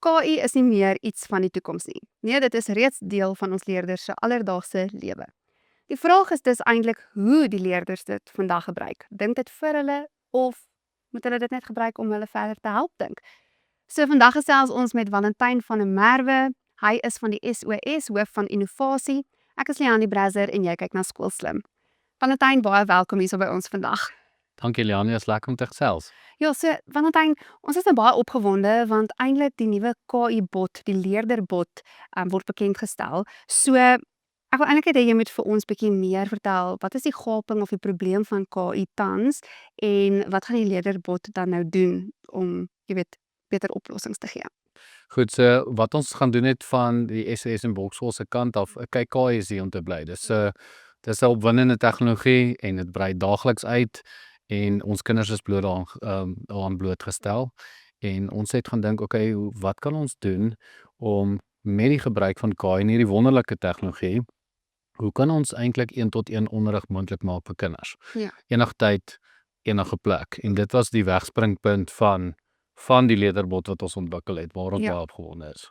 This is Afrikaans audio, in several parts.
KI is nie meer iets van die toekoms nie. Nee, dit is reeds deel van ons leerders se alledaagse lewe. Die vraag is dus eintlik hoe die leerders dit vandag gebruik. Dink dit vir hulle of moet hulle dit net gebruik om hulle verder te help dink? So vandag gesels ons met Valentyn van der Merwe. Hy is van die SOS hoof van innovasie. Ek is Leanne Brazzer en jy kyk na Skoolslim. Valentyn, baie welkom hier so by ons vandag. Dankie Leanne, is lekker om te gesels. Ja, so Valentyn, ons is nou baie opgewonde want eintlik die nuwe KI-bot, die leerderbot, word bekendgestel. So ek wil eintlik hê jy moet vir ons bietjie meer vertel. Wat is die gaping of die probleem van KI tans en wat gaan die leerderbot dan nou doen om, jy weet, beter oplossings te gee? Goed, so wat ons gaan doen het van die SOS en Volksskool se kant af, kyk KI is hier om te bly. Dis 'n opwindende tegnologie en dit brei daagliks uit en ons kinders is bloot daaraan blootgestel. En ons het gaan dink, okay, wat kan ons doen om met die gebruik van KI en hierdie wonderlike tegnologie, hoe kan ons eintlik 1-tot-1 onderrig moontlik maak vir kinders? Ja. Enige tyd, enige plek. En dit was die wegspringpunt van die leerderbot wat ons ontwikkel het, waar ons Ja. baie opgewonde is.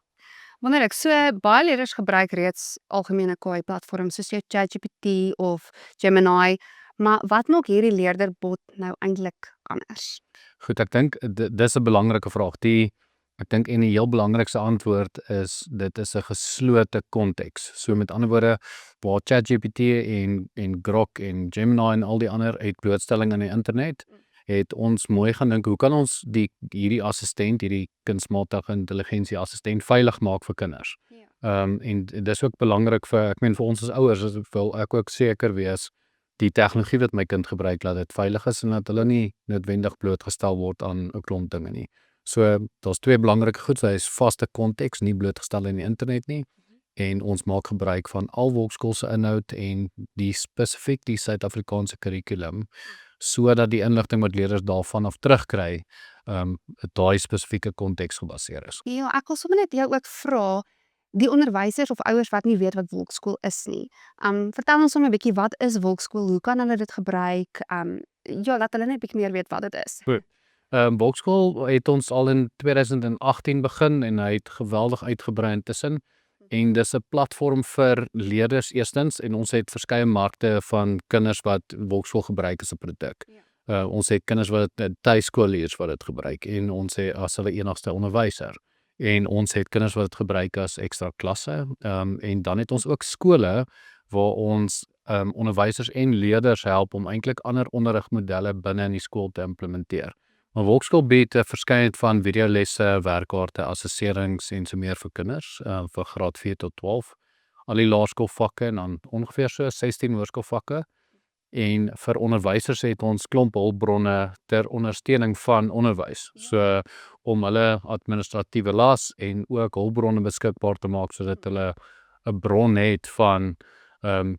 Wonderlik. So baie leerders gebruik reeds algemene KI-platforms soos jou ChatGPT of Gemini, maar wat maak hierdie leerderbot nou eintlik anders? Goed, ek dink dis 'n belangrike vraag. Ek dink en die heel belangrikste antwoord is, dit is 'n geslote konteks. So met ander woorde, waar ChatGPT en Grok en Gemini en al die ander uitblootstelling aan die internet, het ons mooi gaan dink, hoe kan ons hierdie assistent, hierdie kunsmatige intelligensie assistent veilig maak vir kinders? Ja. En dis ook belangrik vir ons as ouers, wil ek ook seker wees, die tegnologie wat my kind gebruik, laat dit veilig is en dat hulle nie noodwendig blootgestel word aan 'n klomp dinge nie. So, daar's twee belangrike goed, hy is vaste konteks, nie blootgestel in die internet nie, en ons maak gebruik van al Volksskool se inhoud en spesifiek die Suid-Afrikaanse kurrikulum, sodat die inligting wat leerders daarvan af terugkry, daai spesifieke konteks gebaseer is. Ja, ek wil sommer net jou ook vra, die onderwysers of ouers wat nie weet wat Volksskool is nie. Vertel ons sommer 'n bietjie, wat is Volksskool? Hoe kan hulle dit gebruik? Ja, laat hulle net 'n bietjie meer weet wat dit is. Goed. Volksskool het ons al in 2018 begin en hy het geweldig uitgebrei intussen. En dis 'n platform vir leerders eerstens, en ons het verskeie markte van kinders wat Volksskool gebruik as 'n produk. Ons het kinders wat tuiskoolleerders wat dit gebruik, en ons het as hulle enigste onderwyser. En ons het kinders wat dit gebruik as ekstra klasse, en dan het ons ook skole waar ons onderwysers en leerders help om eintlik ander onderrigmodelle binne in die skool te implementeer. Maar Volksskool bied 'n verskeidenheid van videolesse, werkkaarte, assesserings en so meer vir kinders, vir graad 4 tot 12. Al die laerskoolvakke en dan ongeveer so 16 hoërskoolvakke. En vir onderwysers het ons klomp hulpbronne ter ondersteuning van onderwys. So om hulle administratiewe las en ook hulpbronne beskikbaar te maak sodat hulle 'n bron het van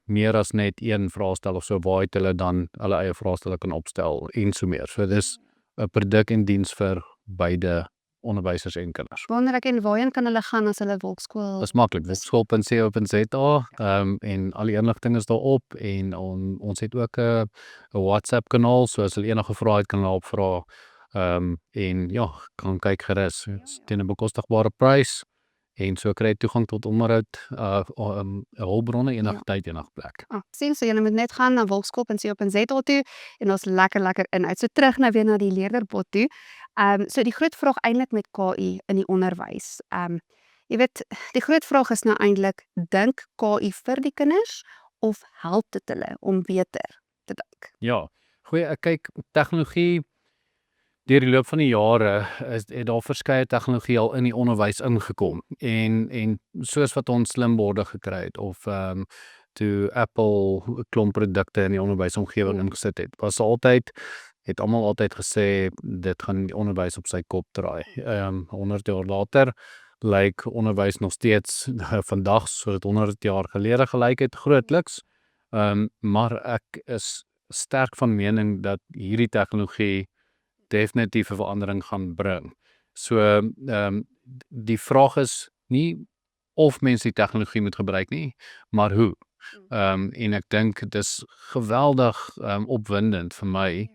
meer as net een vraestel of so, waar hulle dan hulle eie vraestelle kan opstel en so meer. So dis 'n produk en diens vir beide onderwysers en kinders. Wonderlik. En waarheen kan hulle gaan as hulle Volksskool? Dis maklik, volksskool.co.za, en al die inligting is daarop, en ons het ook 'n WhatsApp kanaal, so as hulle enige vrae het kan hulle opvra, en ja, kan kyk gerus, teen 'n bekostigbare prys, en so kry jy toegang tot onderhoud, hulpbronne enige tyd, enige plek. Sien, so julle moet net gaan na volksskool.co.za toe en ons lekker inhoud. So terug nou weer na die leerderbot toe. So die groot vraag eintlik met KI in die onderwys. Jy weet, die groot vraag is nou eintlik, dink KI vir die kinders of help dit hulle om beter te dink? Ja, goeie, kyk, tegnologie, deur die loop van die jare het daar verskeie tegnologie al in die onderwys ingekom, en soos wat ons slimborde gekry het, of toe Apple 'n klomp produkte in die onderwysomgewing ingesit het, het almal altyd gesê, dit gaan die onderwys op sy kop draai. 100 jaar later lyk onderwys nog steeds vandag soos dit 100 jaar gelede gelyk het, grootliks. Maar ek is sterk van mening dat hierdie tegnologie definitief 'n verandering gaan bring. So die vraag is nie of mense die tegnologie moet gebruik nie, maar hoe. En ek dink dit is geweldig opwindend vir my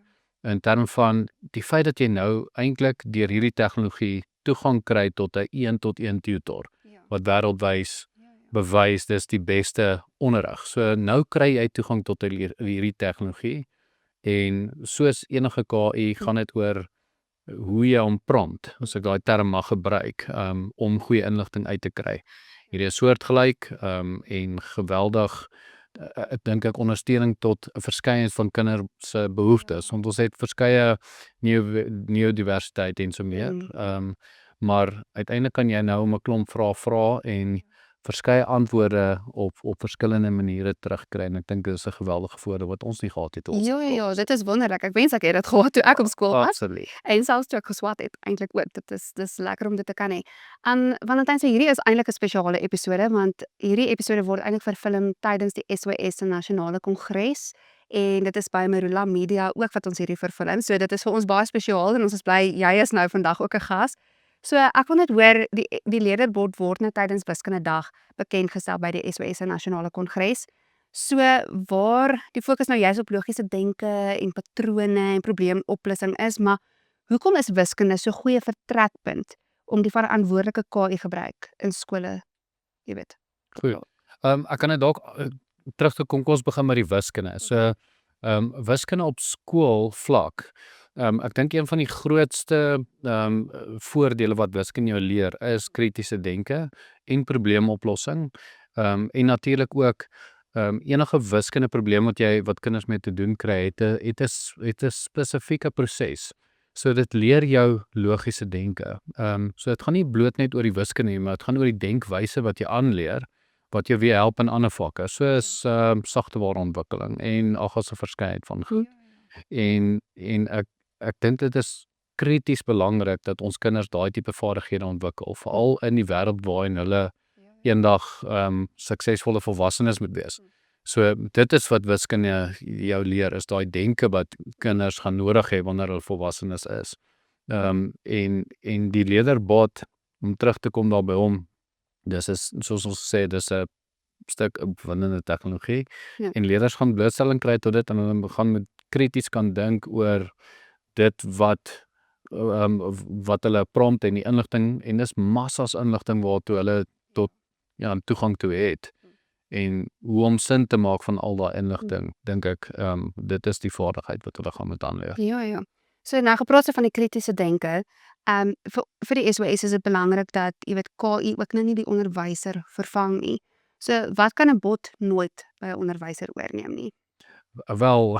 in terme van die feit dat jy nou eintlik deur hierdie tegnologie toegang kry tot 'n 1-tot-1 tutor Ja. wat wêreldwys bewys dis die beste onderrig. So nou kry jy toegang tot hierdie tegnologie en soos enige KI gaan dit oor hoe jy hom prompt, as ek daai term mag gebruik, om goeie inligting uit te kry. Hierdie is soortgelyk en geweldig ek dink ek ondersteuning tot 'n verskeidenheid van kinders se behoeftes, want ons het verskeie neurodiversiteit en so meer. Maar uiteindelik kan jy nou om 'n klomp vrae vra en verskeie antwoorde op verskillende maniere terugkry en ek dink dit is 'n geweldige voordeel wat ons nie gehad het ons. Ja, dit is wonderlik. Ek wens ek het dit gehad toe ek op skool was. Absoluut. En selfs toe ek geswat het, eintlik ook. Dis lekker om dit te kan hê. Valentyn, so hierdie is eintlik 'n spesiale episode, want hierdie episode word eintlik verfilm tydens die SOS se nasionale kongres en dit is by Marula Media ook wat ons hierdie verfilm. So dit is vir ons baie spesiaal en ons is bly jy is nou vandag ook 'n gas. So ek wil net hoor die leerderbord word nou tydens Wiskundedag bekend gestel by die SOS se nasionale kongres. So waar die fokus nou juist op logiese denke en patrone en probleemoplossing is, maar hoekom is wiskunde so goeie vertrekpunt om die verantwoordelike KI gebruik in skole, jy weet? Goed. Ek kan dit dalk terug te kom ons begin met die wiskunde. So wiskunde op skoolvlak. Ek dink een van die grootste voordele wat wiskunde jou leer is kritiese denke en probleemoplossing. En natuurlik ook enige wiskunde probleem wat kinders mee te doen kry, het 'n spesifieke proses. So dit leer jou logiese denke. So dit gaan nie bloot net oor die wiskunde nie, maar dit gaan oor die denkwyse wat jy aanleer, wat jou weer help in ander vakke, soos sagtewareontwikkeling en algas 'n verskeidenheid van goed. En ek dink dit is krities belangrik dat ons kinders daai tipe vaardighede ontwikkel, veral in die wêreld waarin hulle eendag suksesvolle volwassenes moet wees. So dit is wat wiskunde jou leer, is daai denke wat kinders gaan nodig hê wanneer hulle volwassenes is. En die leerderbord, om terug te kom daar by hom, dis is soos ons sê, dis 'n stuk opwindende tegnologie en leerders gaan blootstelling kry tot dit en hulle gaan met krities kan dink oor dit wat hulle prompt en die inligting en dis massas inligting waartoe hulle tot toegang toe het. En hoe om sin te maak van al daai inligting, dink ek, dit is die vaardigheid wat hulle gaan moet aanleer. Ja. So nou gepraat van die kritiese denke, vir die SOS is dit belangrik dat jy weet KI ook nou nie die onderwyser vervang nie. So wat kan 'n bot nooit by 'n onderwyser oorneem nie? Wel,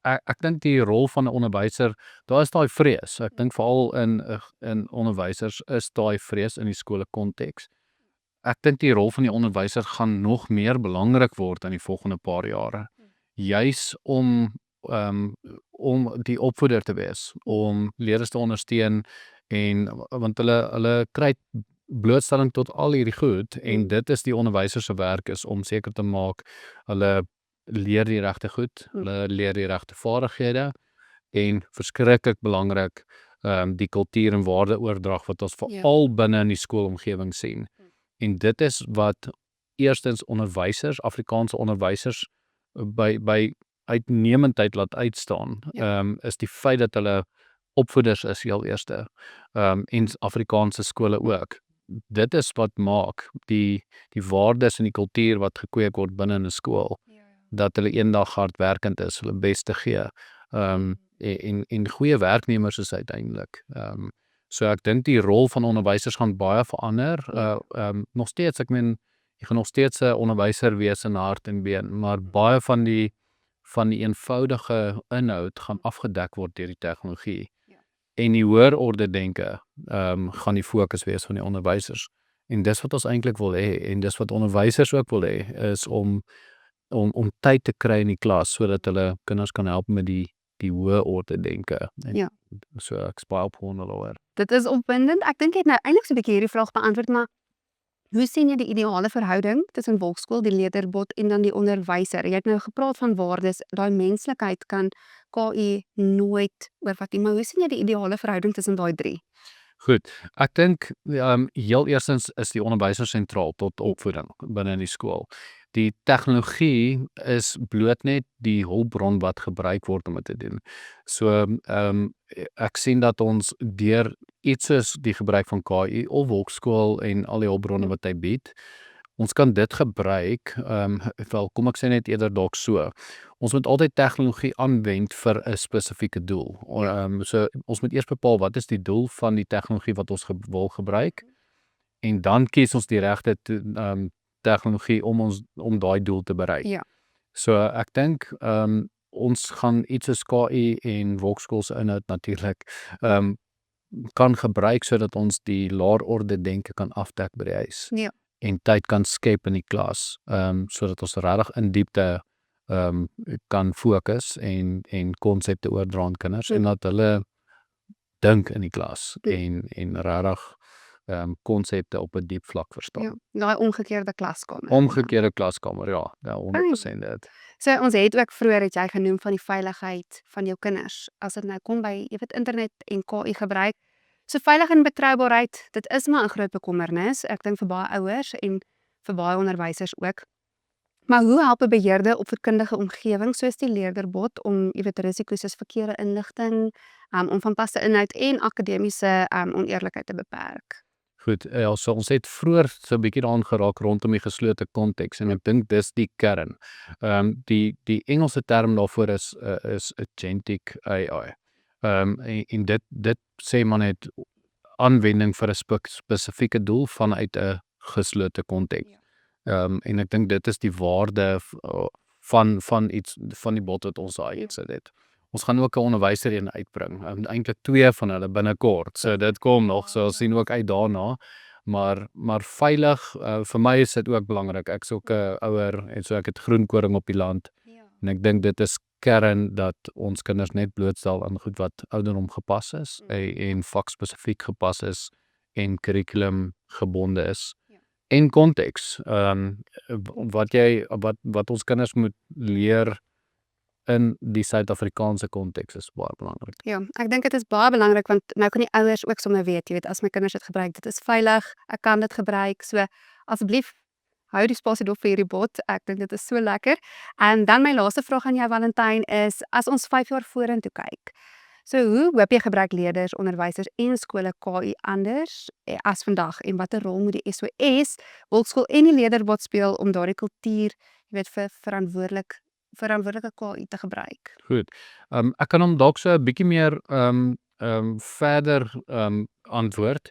ek dink die rol van 'n onderwyser, daar is daai vrees. Ek dink veral in onderwysers is daai vrees in die skole konteks. Ek dink die rol van die onderwyser gaan nog meer belangrik word in die volgende paar jare. Juis om die opvoeder te wees, om leerders te ondersteun en want hulle kry blootstelling tot al hierdie goed en dit is die onderwyser se werk is om seker te maak hulle leer die regte goed, hulle leer die regte vaardighede en verskriklik belangrik die kultuur en waardeoordrag wat ons veral binne in die skoolomgewing sien. En dit is wat eerstens onderwysers, Afrikaanse onderwysers by uitnemendheid laat uitstaan, is die feit dat hulle opvoeders is heel eerste, en Afrikaanse skole ook. Dit is wat maak die waardes en die kultuur wat gekweek word binne 'n skool, dat hulle eendag hardwerkend is, hulle bes te gee, en goeie werknemers is uiteindelik. So ek dink die rol van onderwysers gaan baie verander. Nog steeds, ek meen, jy gaan nog steeds 'n onderwyser wees in hart en been, maar baie van die eenvoudige inhoud gaan afgedek word deur die tegnologie. En die hoër orde denke gaan die fokus wees van die onderwysers. En dis wat ons eintlik wil hê en dis wat onderwysers ook wil hê, is om tyd te kry in die klas sodat hulle kinders kan help met die hoë orde denke. En so ek is baie opgewonde daaroor. Dit is opwindend. Ek dink jy het nou eintlik so 'n bietjie hierdie vraag beantwoord, maar hoe sien jy die ideale verhouding tussen volkskool, die leerderbot en dan die onderwyser? Jy het nou gepraat van waardes, daai menslikheid kan KI nooit oorvat nie, maar hoe sien jy die ideale verhouding tussen daai drie? Goed, ek dink heel eerstens is die onderwyser sentraal tot opvoeding binne in die skool. die tegnologie is bloot net die hulpbron wat gebruik word om dit te doen. So, ek sien dat ons deur iets soos die gebruik van KI of Wolkskool en al die hulpbronne wat hy bied, ons kan dit gebruik, wel kom ek sê net eerder dalk so. Ons moet altyd tegnologie aanwend vir 'n spesifieke doel. So ons moet eers bepaal wat is die doel van die tegnologie wat ons wil gebruik en dan kies ons die regte tegnologie om daai doel te bereik. Ja. So ek dink ons gaan iets soos KI en Wolkskool se inhoud natuurlik kan gebruik sodat ons die laer orde denke kan afdek by die huis. Ja. En tyd kan skep in die klas, sodat ons regtig in diepte kan fokus en konsepte oordra aan kinders en dat hulle dink in die klas en regtig konsepte op 'n diep vlak verstaan. Ja, daai omgekeerde klaskamer. Omgekeerde klaskamer, ja, 100% dit. So ons het ook vroeër het jy genoem van die veiligheid van jou kinders. As dit nou kom by internet en KI gebruik. So veilig en betroubaarheid, dit is maar 'n groot bekommernis. Ek dink vir baie ouers en vir baie onderwysers ook. Maar hoe help 'n beheerde opvoedkundige omgewing soos die leerderbot om risiko's soos verkeerde inligting, onvanpaste inhoud en akademiese oneerlikheid te beperk? Goed, ja, so ons het vroeër so 'n bietjie daaraan geraak rondom die geslote konteks en ek dink dis die kern. Die Engelse term daarvoor is agentic AI. En dit sê maar net aanwending vir 'n spesifieke doel vanuit 'n geslote konteks. En ek dink dit is die waarde van die bot wat ons daar uitsit het. Ons gaan ook 'n onderwyser een uitbring, eintlik 2 van hulle binnekort. So dit kom nog, so ons sien ook uit daarna. Maar veilig, vir my is dit ook belangrik. Ek's ook 'n ouer en so ek het groenkoring op die land. En ek dink dit is kern dat ons kinders net blootstel aan goed wat ouderdom gepas is en vakspesifiek gepas is en kurrikulum gebonde is. En konteks, wat ons kinders moet leer in die Suid-Afrikaanse konteks is baie belangrik. Ja, ek dink dit is baie belangrik want nou kan die ouers ook sommer weet, jy weet, as my kinders dit gebruik, dit is veilig, ek kan dit gebruik. So asseblief hou die spasie dop vir hierdie bot. Ek dink dit is so lekker. En dan my laaste vraag aan jou Valentyn is, as ons 5 jaar vorentoe kyk. So hoe hoop jy gebruik leerders, onderwysers en skole KI anders as vandag en watter rol moet die SOS, Wolkskool en die leerderbot speel om daardie kultuur, jy weet, vir verantwoordelike KI te gebruik? Goed. Ek kan hom dalk so 'n bietjie meer verder antwoord.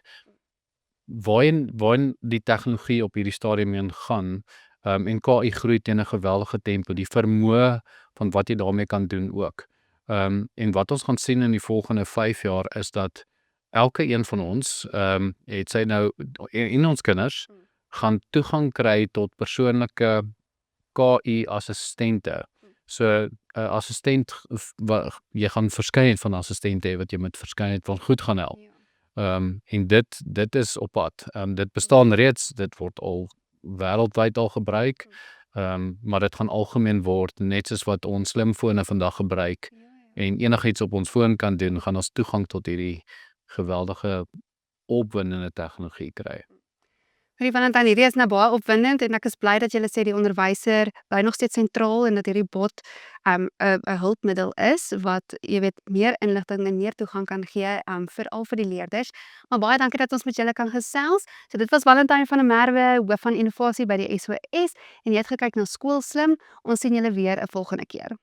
Waarheen die tegnologie op hierdie stadium heen gaan, en KI groei teen 'n geweldige tempo, die vermoë van wat jy daarmee kan doen ook. En wat ons gaan sien in die volgende 5 jaar is dat elke een van ons, het sy nou en ons kinders gaan toegang kry tot persoonlike KI-assistente. So 'n assistent, jy gaan verskeidenheid van assistente hê wat jy met verskeidenheid van goed gaan help. En dit is op pad. Dit bestaan reeds, dit word al wêreldwyd al gebruik, maar dit gaan algemeen word, net soos wat ons slimfone vandag gebruik en enigiets op ons foon kan doen, gaan ons toegang tot hierdie geweldige opwindende tegnologie kry. Valentyn, hierdie is nou baie opwindend en ek is bly dat julle sê die onderwyser bly nog steeds sentraal en dat hierdie bot 'n hulpmiddel is wat jy weet meer inligting en meer toegang kan gee veral vir die leerders. Maar baie dankie dat ons met julle kan gesels. So dit was Valentyn van der Merwe, hoof van innovasie by die SOS en jy het gekyk na Skoolslim. Ons sien julle weer 'n volgende keer.